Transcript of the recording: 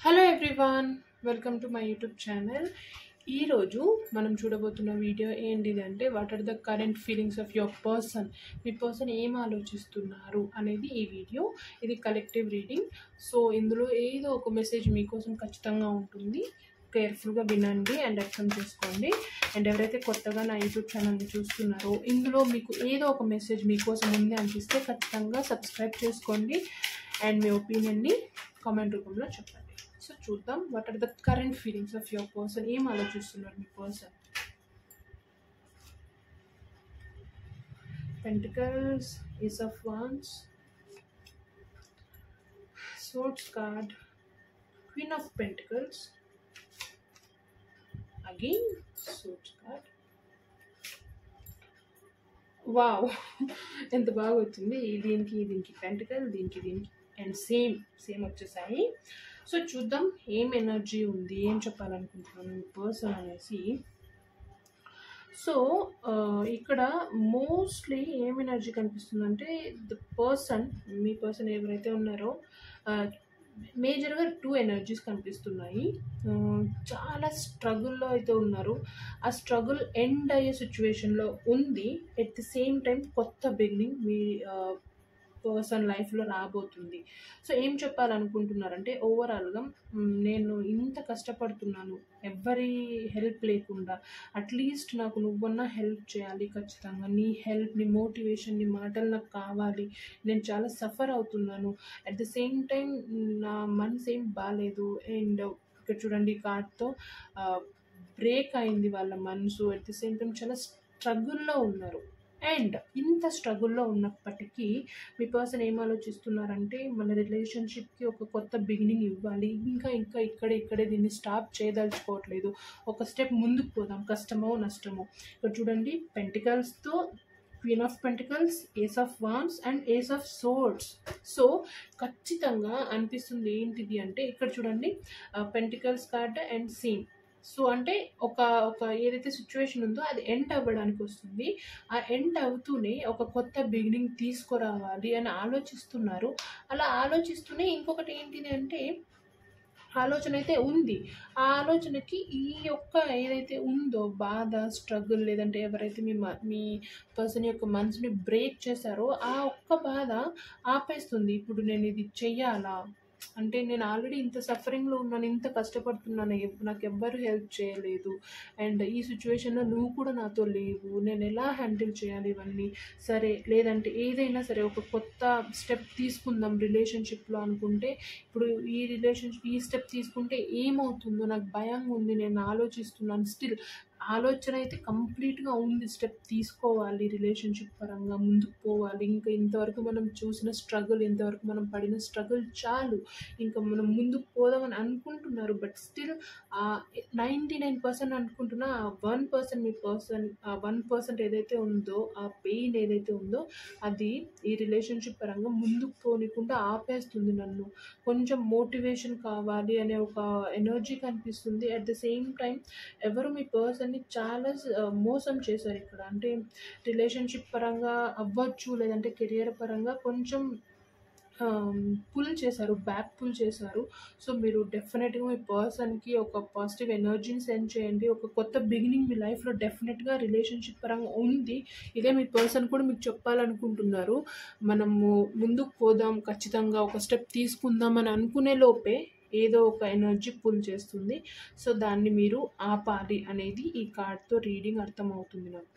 Hello everyone, welcome to my YouTube channel. ఈరోజు మనం చూడబోతున్న వీడియో ఏంటిదంటే what are the current feelings of your person. మీ person ఏం ఆలోచిస్తున్నారు అనేది ఈ వీడియో. ఇది కలెక్టివ్ రీడింగ్. సో ఇందులో ఏదో ఒక మెసేజ్ మీకోసం ఖచ్చితంగా ఉంటుంది. కేర్ఫుల్గా వినండి అండ్ అర్థం చేసుకోండి. అండ్ ఎవరైతే కొత్తగా నా యూట్యూబ్ ఛానల్ని చూస్తున్నారో ఇందులో మీకు ఏదో ఒక మెసేజ్ మీకోసం ఉంది అనిపిస్తే ఖచ్చితంగా సబ్స్క్రైబ్ చేసుకోండి అండ్ మీ ఒపీనియన్ని కామెంట్ రూపంలో చెప్పండి. సో చూద్దాం what are the current feelings of your person. ఏం ఆలోచిస్తున్నారు మీ person? Pentacles, ace of wands, swords card, queen of pentacles, again swords card. Wow, ఎంత బాగా వచ్చింది. దీనికి పెంటికల్, దీనికి అండ్ సేమ్ వచ్చేసాయి. సో చూద్దాం ఏం ఎనర్జీ ఉంది, ఏం చెప్పాలనుకుంటున్నాను మీ పర్సన్ అనేసి. సో ఇక్కడ మోస్ట్లీ ఏం ఎనర్జీ కనిపిస్తుందంటే మీ పర్సన్ ఎవరైతే ఉన్నారో మేజర్గా 2 ఎనర్జీస్ కనిపిస్తున్నాయి. చాలా స్ట్రగుల్లో అయితే ఉన్నారు. ఆ స్ట్రగుల్ ఎండ్ అయ్యే సిచ్యువేషన్లో ఉంది. ఎట్ ది సేమ్ టైం కొత్త బిగినింగ్ మీ పర్సన్ లైఫ్లో రాబోతుంది. సో ఏం చెప్పాలనుకుంటున్నారంటే ఓవరాల్గా నేను ఇంత కష్టపడుతున్నాను ఎవ్వరి హెల్ప్ లేకుండా, అట్లీస్ట్ నాకు నువ్వన్నా హెల్ప్ చేయాలి ఖచ్చితంగా. నీ హెల్ప్, నీ మోటివేషన్, నీ మాటలు నాకు కావాలి. నేను చాలా సఫర్ అవుతున్నాను. అట్ ద సేమ్ టైం నా మనసు ఏం బాగాలేదు. అండ్ ఇక్కడ చూడండి కార్డ్తో బ్రేక్ అయింది వాళ్ళ మనసు. అట్ ది సేమ్ టైం చాలా స్ట్రగుల్లో ఉన్నారు. అండ్ ఇంత స్ట్రగుల్లో ఉన్నప్పటికీ మీ పర్సన్ ఏం ఆలోచిస్తున్నారంటే మన రిలేషన్షిప్కి ఒక కొత్త బిగినింగ్ ఇవ్వాలి. ఇంకా ఇక్కడే దీన్ని స్టాప్ చేయదలుచుకోవట్లేదు. ఒక స్టెప్ ముందుకు పోదాం, కష్టమో నష్టమో. ఇక్కడ చూడండి పెంటికల్స్తో queen of pentacles, ace of wands and ace of swords. So ఖచ్చితంగా అనిపిస్తుంది ఏంటిది అంటే ఇక్కడ చూడండి pentacles card and same. So అంటే ఒక ఏదైతే సిచ్యువేషన్ ఉందో అది ఎండ్ అవ్వడానికి వస్తుంది. ఆ ఎండ్ అవుతూనే ఒక కొత్త బిగినింగ్ తీసుకురావాలి అని ఆలోచిస్తున్నారు. అలా ఆలోచిస్తూనే ఇంకొకటి ఏంటిది అంటే ఆలోచన అయితే ఉంది. ఆ ఆలోచనకి ఈ యొక్క ఏదైతే ఉందో బాధ, స్ట్రగుల్, లేదంటే ఎవరైతే మీ పర్సన్ యొక్క మనసుని బ్రేక్ చేశారో ఆ ఒక్క బాధ ఆపేస్తుంది. ఇప్పుడు నేను ఇది చెయ్యాలా అంటే నేను ఆల్రెడీ ఇంత సఫరింగ్లో ఉన్నాను, ఇంత కష్టపడుతున్నాను, నాకు ఎవ్వరు హెల్ప్ చేయలేదు. అండ్ ఈ సిచ్యువేషన్లో నువ్వు కూడా నాతో లేవు. నేను ఎలా హ్యాండిల్ చేయాలి ఇవన్నీ? సరే, లేదంటే ఏదైనా సరే ఒక కొత్త స్టెప్ తీసుకుందాం రిలేషన్షిప్లో అనుకుంటే ఇప్పుడు ఈ స్టెప్ తీసుకుంటే ఏమవుతుందో నాకు భయంగా ఉంది. నేను ఆలోచిస్తున్నాను. స్టిల్ ఆలోచన అయితే కంప్లీట్గా ఉంది. స్టెప్ తీసుకోవాలి, రిలేషన్షిప్ పరంగా ముందుకు పోవాలి. ఇంకా ఇంతవరకు మనం చూసిన స్ట్రగుల్, ఇంతవరకు మనం పడిన స్ట్రగుల్ చాలు, ఇంకా మనం ముందుకు పోదామని అనుకుంటున్నారు. బట్ స్టిల్ 99% అనుకుంటున్నా ఆ 1% మీ పర్సన్, ఆ 1% ఏదైతే ఉందో, ఆ పెయిన్ ఏదైతే ఉందో అది ఈ రిలేషన్షిప్ పరంగా ముందుకు పోనీకుండా ఆపేస్తుంది. నన్ను కొంచెం మోటివేషన్ కావాలి అనే ఒక ఎనర్జీ కనిపిస్తుంది. అట్ ద సేమ్ టైం ఎవరు మీ పర్సన్ని చాలా మోసం చేశారు ఇక్కడ. అంటే రిలేషన్షిప్ పరంగా అవ్వచ్చు, లేదంటే కెరియర్ పరంగా కొంచెం బ్యాక్ పుల్ చేశారు. సో మీరు డెఫినెట్గా మీ పర్సన్కి ఒక పాజిటివ్ ఎనర్జీని సెండ్ చేయండి. ఒక కొత్త బిగినింగ్ మీ లైఫ్లో డెఫినెట్గా రిలేషన్షిప్ పరంగా ఉంది. ఇదే మీ పర్సన్ కూడా మీకు చెప్పాలనుకుంటున్నారు. మనము ముందుకు పోదాం, ఖచ్చితంగా ఒక స్టెప్ తీసుకుందాం అని అనుకునే లోపే ఏదో ఒక ఎనర్జీ పుల్ చేస్తుంది. సో దాన్ని మీరు ఆపాలి అనేది ఈ కార్డ్తో రీడింగ్ అర్థమవుతుంది నాకు.